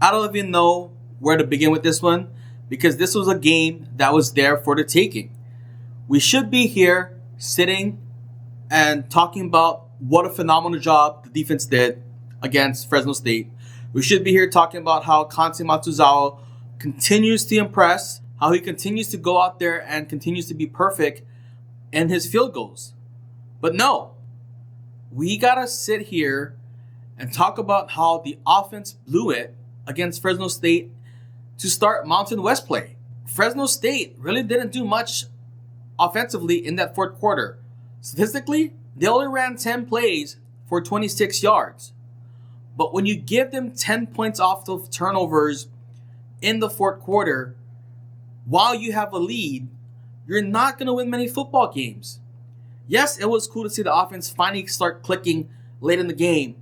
I don't even know where to begin with this one because this was a game that was there for the taking. We should be here sitting and talking about what a phenomenal job the defense did against Fresno State. We should be here talking about how Kansei Matsuzawa continues to impress, how he continues to go out there and continues to be perfect in his field goals. But no, we gotta sit here and talk about how the offense blew it against Fresno State to start Mountain West play. Fresno State really didn't do much offensively in that fourth quarter. Statistically, they only ran 10 plays for 26 yards. But when you give them 10 points off of turnovers in the fourth quarter, while you have a lead, you're not going to win many football games. Yes, it was cool to see the offense finally start clicking late in the game,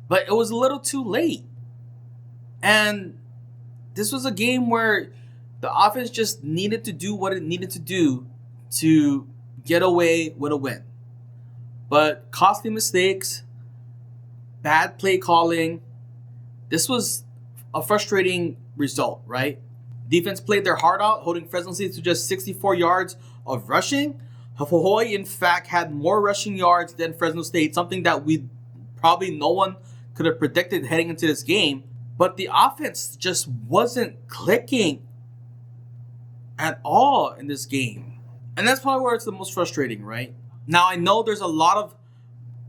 but it was a little too late. And this was a game where the offense just needed to do what it needed to do to get away with a win. But costly mistakes, bad play calling, this was a frustrating result, right? Defense played their heart out, holding Fresno State to just 64 yards of rushing. Hawai'i, in fact, had more rushing yards than Fresno State, something that no one could have predicted heading into this game. But the offense just wasn't clicking at all in this game. And that's probably where it's the most frustrating, right? Now, I know there's a lot of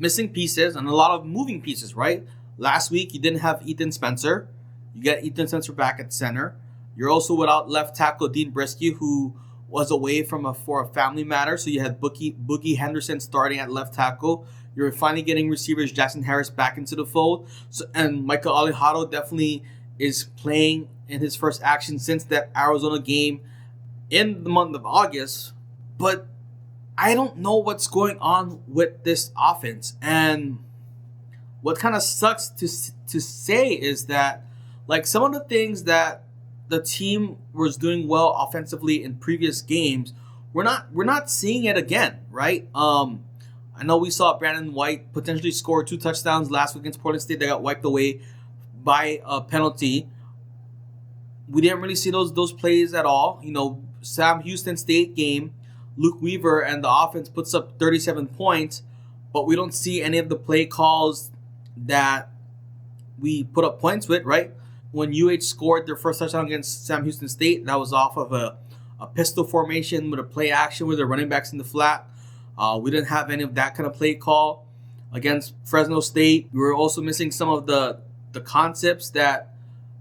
missing pieces and a lot of moving pieces, right? Last week, you didn't have Ethan Spencer. You get Ethan Spencer back at center. You're also without left tackle Dean Brisky, who was away for a family matter. So you had Boogie Henderson starting at left tackle. You're finally getting receivers Jackson Harris back into the fold. And Micah Alejado definitely is playing in his first action since that Arizona game in the month of August. But I don't know what's going on with this offense. And what kind of sucks to say is that, like, some of the things that the team was doing well offensively in previous games, we're not seeing it again, right? I know we saw Brandon White potentially score 2 touchdowns last week against Portland State that got wiped away by a penalty. We didn't really see those plays at all. You know, Sam Houston State game, Luke Weaver and the offense puts up 37 points, but we don't see any of the play calls that we put up points with, right? When UH scored their first touchdown against Sam Houston State, that was off of a pistol formation with a play action with the running backs in the flat. We didn't have any of that kind of play call against Fresno State. We were also missing some of the concepts that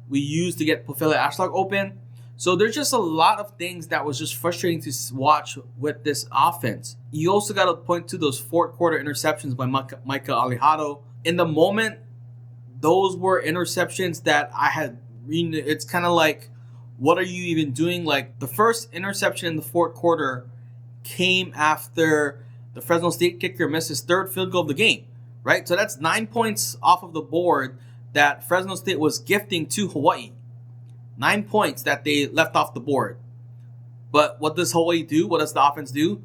we used to get Pofele Ashlock open. So there's just a lot of things that was just frustrating to watch with this offense. You also got to point to those fourth quarter interceptions by Micah Alejado. In the moment, those were interceptions that I had. It's kind of like, what are you even doing? Like, the first interception in the fourth quarter came after the Fresno State kicker missed his third field goal of the game, right? So that's 9 points off of the board that Fresno State was gifting to Hawai'i. 9 points that they left off the board. But what does Hawai'i do? What does the offense do?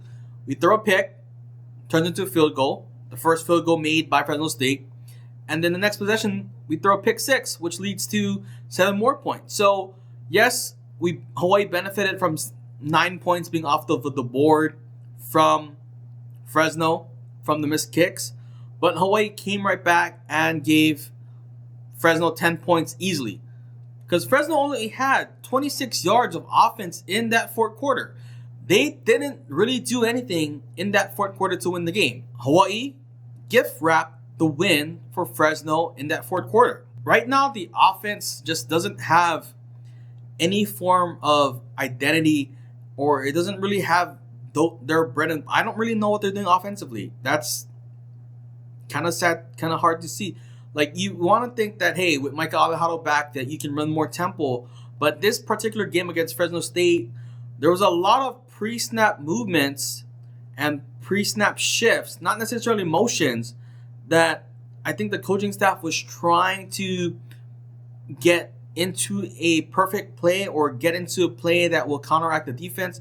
We throw a pick, turns into a field goal. The first field goal made by Fresno State. And then the next possession, we throw a pick 6, which leads to 7 more points. So, yes, Hawai'i benefited from 9 points being off the board from Fresno, from the missed kicks. But Hawai'i came right back and gave Fresno 10 points easily. Because Fresno only had 26 yards of offense in that fourth quarter. They didn't really do anything in that fourth quarter to win the game. Hawai'i gift wrapped the win for Fresno in that fourth quarter. Right now, the offense just doesn't have any form of identity, or it doesn't really have their bread and I don't really know what they're doing offensively. That's kind of sad, kind of hard to see. Like, you want to think that, hey, with Micah Alejado back, that you can run more tempo. But this particular game against Fresno State, there was a lot of pre-snap movements and pre-snap shifts, not necessarily motions, that I think the coaching staff was trying to get into a perfect play or get into a play that will counteract the defense.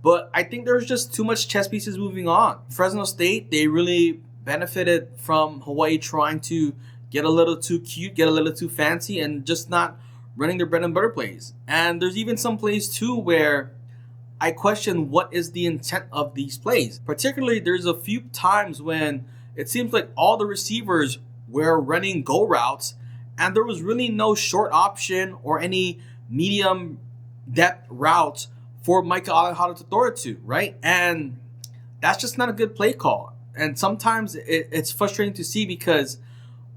But I think there's just too much chess pieces moving on. Fresno State, they really benefited from Hawai'i trying to get a little too cute, get a little too fancy, and just not running their bread and butter plays. And there's even some plays too where I question what is the intent of these plays. Particularly, there's a few times when it seems like all the receivers were running go routes and there was really no short option or any medium depth routes for Micah Alejado to throw it to, right? And that's just not a good play call. And sometimes it's frustrating to see because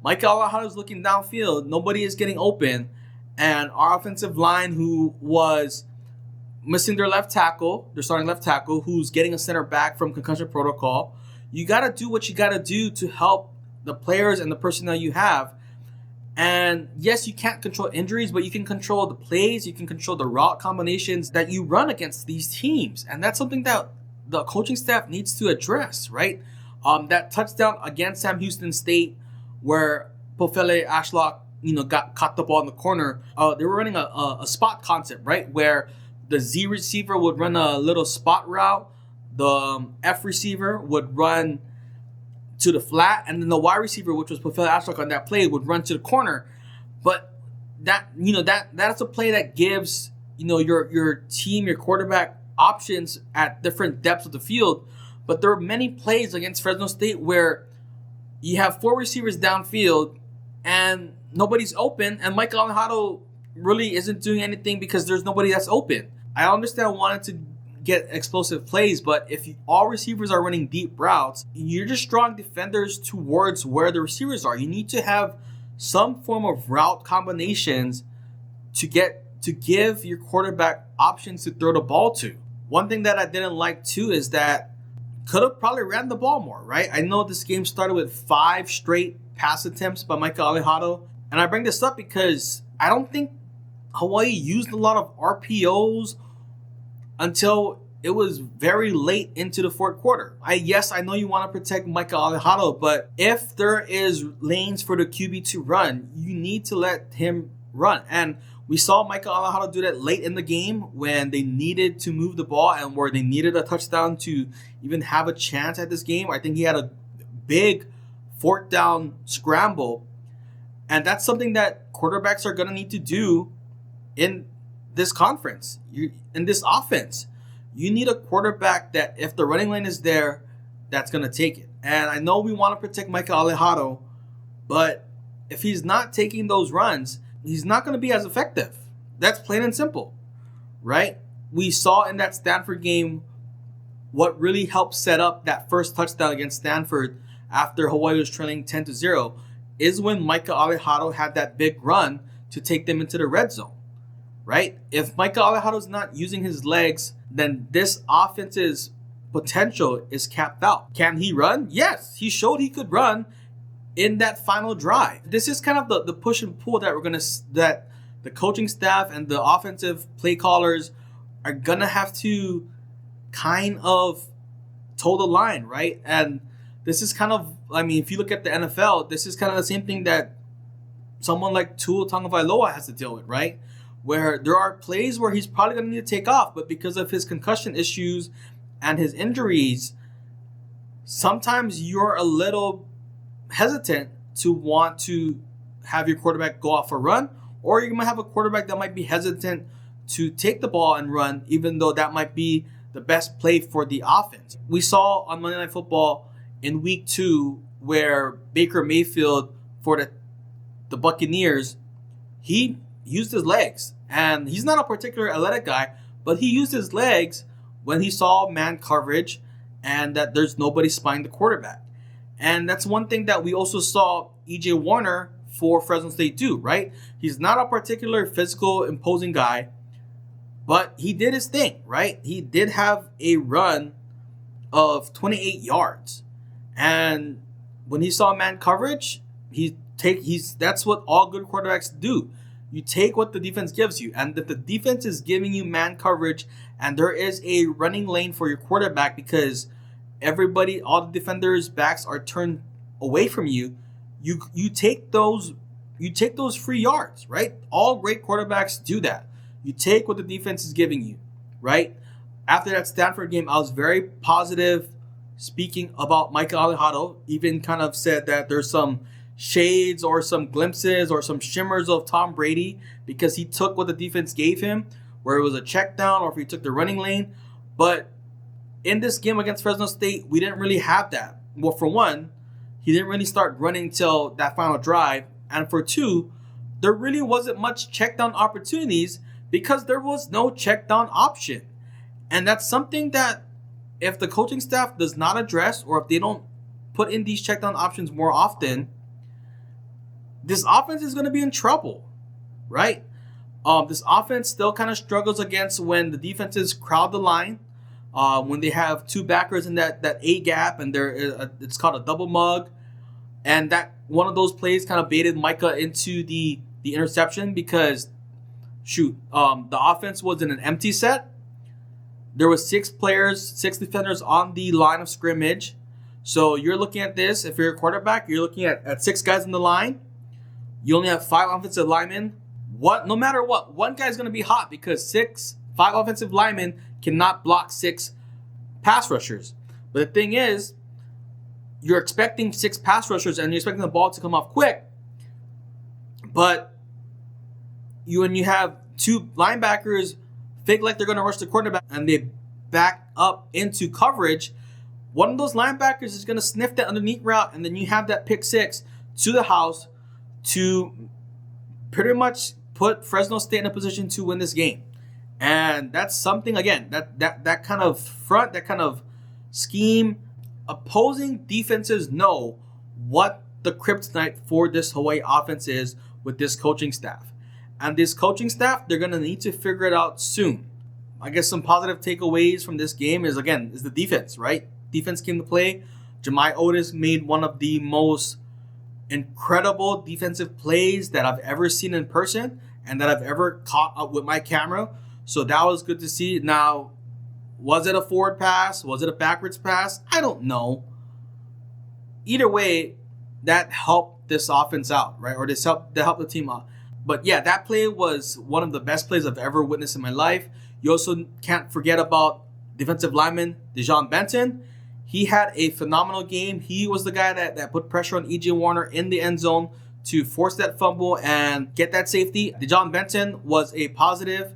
Micah Alejado is looking downfield, nobody is getting open, and our offensive line, who was missing their left tackle, their starting left tackle, who's getting a center back from concussion protocol, you got to do what you got to do to help the players and the personnel you have. And yes, you can't control injuries, but you can control the plays, you can control the route combinations that you run against these teams. And that's something that the coaching staff needs to address, right? That touchdown against Sam Houston State where Pofele Ashlock, got caught the ball in the corner. They were running a spot concept, right? Where the Z receiver would run a little spot route, the F receiver would run to the flat, and then the Y receiver, which was Pofele Ashlock on that play, would run to the corner. But that's a play that gives your team, your quarterback, options at different depths of the field. But there are many plays against Fresno State where you have 4 receivers downfield and nobody's open, and Micah Alejado really isn't doing anything because there's nobody that's open. I understand wanting to get explosive plays, but if all receivers are running deep routes, you're just drawing defenders towards where the receivers are. You need to have some form of route combinations to give your quarterback options to throw the ball to. One thing that I didn't like too is that could have probably ran the ball more, right? I know this game started with 5 straight pass attempts by Micah Alejado, and I bring this up because I don't think Hawaii used a lot of RPOs until it was very late into the fourth quarter. I know you want to protect Micah Alejado, but if there is lanes for the QB to run, you need to let him run. And we saw Micah Alejado do that late in the game when they needed to move the ball and where they needed a touchdown to even have a chance at this game. I think he had a big 4th down scramble. And that's something that quarterbacks are going to need to do in this conference, in this offense. You need a quarterback that if the running lane is there, that's going to take it. And I know we want to protect Micah Alejado, but if he's not taking those runs, he's not going to be as effective. That's plain and simple, right? We saw in that Stanford game what really helped set up that first touchdown against Stanford after Hawaii was trailing 10-0 is when Micah Alejado had that big run to take them into the red zone, right? If Micah Alejado is not using his legs, then this offense's potential is capped out. Can he run? Yes, he showed he could run in that final drive. This is kind of the push and pull that the coaching staff and the offensive play callers are gonna have to kind of toe the line, right? And this is kind of, if you look at the NFL, this is kind of the same thing that someone like Tua Tagovailoa has to deal with, right? Where there are plays where he's probably going to need to take off, but because of his concussion issues and his injuries, sometimes you're a little hesitant to want to have your quarterback go off a run, or you might have a quarterback that might be hesitant to take the ball and run, even though that might be the best play for the offense. We saw on Monday Night Football in week 2 where Baker Mayfield for the Buccaneers, he used his legs. And he's not a particular athletic guy, but he used his legs when he saw man coverage and that there's nobody spying the quarterback. And that's one thing that we also saw E.J. Warner for Fresno State do, right? He's not a particular physical, imposing guy, but he did his thing, right? He did have a run of 28 yards. And when he saw man coverage, that's what all good quarterbacks do. You take what the defense gives you. And if the defense is giving you man coverage and there is a running lane for your quarterback because all the defenders' backs are turned away from you, you take those free yards, right? All great quarterbacks do that. You take what the defense is giving you, right? After that Stanford game, I was very positive speaking about Micah Alejado, even kind of said that there's some shades or some glimpses or some shimmers of Tom Brady because he took what the defense gave him, where it was a check down or if he took the running lane. But in this game against Fresno State, we didn't really have that. Well, for one, he didn't really start running till that final drive. And for two, there really wasn't much check down opportunities because there was no check down option. And that's something that if the coaching staff does not address, or if they don't put in these check down options more often, this offense is going to be in trouble, right? This offense still kind of struggles against when the defenses crowd the line, when they have two backers in that A gap, and it's called a double mug, and that one of those plays kind of baited Micah into the interception because, the offense was in an empty set. There was 6 defenders on the line of scrimmage. So you're looking at this, if you're a quarterback, you're looking at 6 guys on the line. You only have 5 offensive linemen. No matter what, one guy's going to be hot because 5 offensive linemen cannot block 6 pass rushers. But the thing is, you're expecting 6 pass rushers and you're expecting the ball to come off quick. But when you have 2 linebackers fake like they're going to rush the quarterback and they back up into coverage, one of those linebackers is going to sniff that underneath route, and then you have that pick 6 to the house to pretty much put Fresno State in a position to win this game. And that's something, again, that kind of front, that kind of scheme, opposing defenses know what the kryptonite for this Hawaii offense is with this coaching staff. And this coaching staff, they're going to need to figure it out soon. I guess some positive takeaways from this game is the defense, right? Defense came to play. Jemai Otis made one of the most incredible defensive plays that I've ever seen in person and that I've ever caught up with my camera. So that was good to see. Now, was it a forward pass? Was it a backwards pass? I don't know. Either way, that helped this offense out, right? Or that helped the team out. But yeah, that play was one of the best plays I've ever witnessed in my life. You also can't forget about defensive lineman Dejon Benton. He had a phenomenal game. He was the guy that put pressure on E.J. Warner in the end zone to force that fumble and get that safety. Dejon Benton was a positive,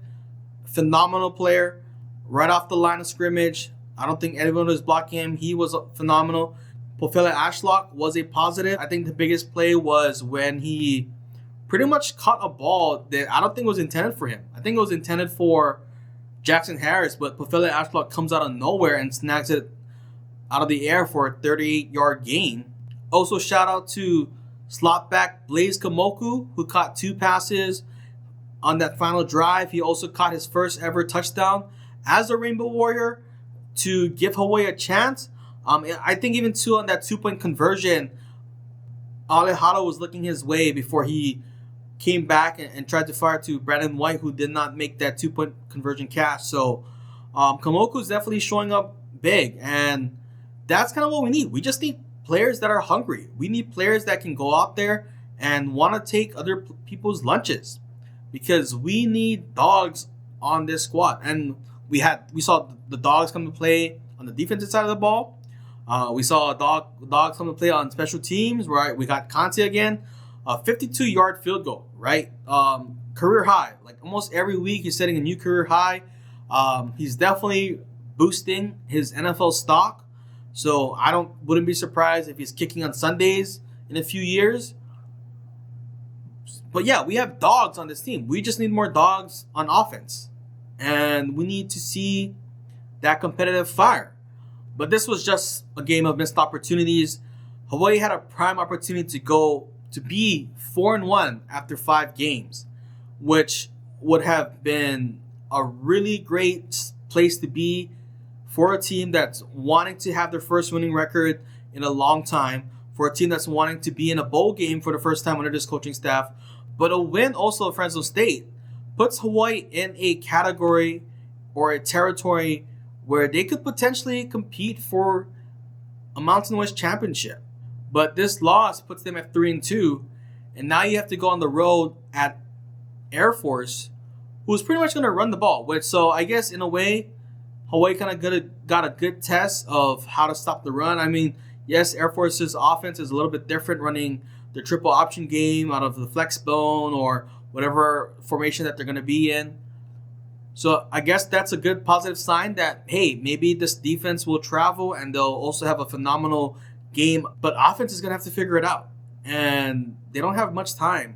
phenomenal player right off the line of scrimmage. I don't think anyone was blocking him. He was phenomenal. Pofele Ashlock was a positive. I think the biggest play was when he pretty much caught a ball that I don't think was intended for him. I think it was intended for Jackson Harris, but Pofele Ashlock comes out of nowhere and snags it out of the air for a 38-yard gain. Also, shout out to slot back Blaise Kamoku, who caught 2 passes on that final drive. He also caught his first ever touchdown as a Rainbow Warrior to give Hawaii a chance. I think even on that 2-point conversion, Alejado was looking his way before he came back and tried to fire to Brandon White, who did not make that 2-point conversion catch. So Kamoku's definitely showing up big, and that's kind of what we need. We just need players that are hungry. We need players that can go out there and want to take other people's lunches, because we need dogs on this squad. And we saw the dogs come to play on the defensive side of the ball. We saw dogs come to play on special teams, right? We got Kansei again, a 52-yard field goal, right? Career high. Like almost every week, he's setting a new career high. He's definitely boosting his NFL stock. So wouldn't be surprised if he's kicking on Sundays in a few years. But yeah, we have dogs on this team. We just need more dogs on offense. And we need to see that competitive fire. But this was just a game of missed opportunities. Hawaii had a prime opportunity to be 4-1 after 5 games, which would have been a really great place to be for a team that's wanting to have their first winning record in a long time, for a team that's wanting to be in a bowl game for the first time under this coaching staff. But a win also at Fresno State puts Hawaii in a category or a territory where they could potentially compete for a Mountain West championship. But this loss puts them at 3-2, and now you have to go on the road at Air Force, who's pretty much going to run the ball. So I guess in a way, Hawaii kind of got a good test of how to stop the run. I mean, yes, Air Force's offense is a little bit different, running the triple option game out of the flex bone or whatever formation that they're going to be in. So I guess that's a good positive sign that, hey, maybe this defense will travel and they'll also have a phenomenal game. But offense is going to have to figure it out. And they don't have much time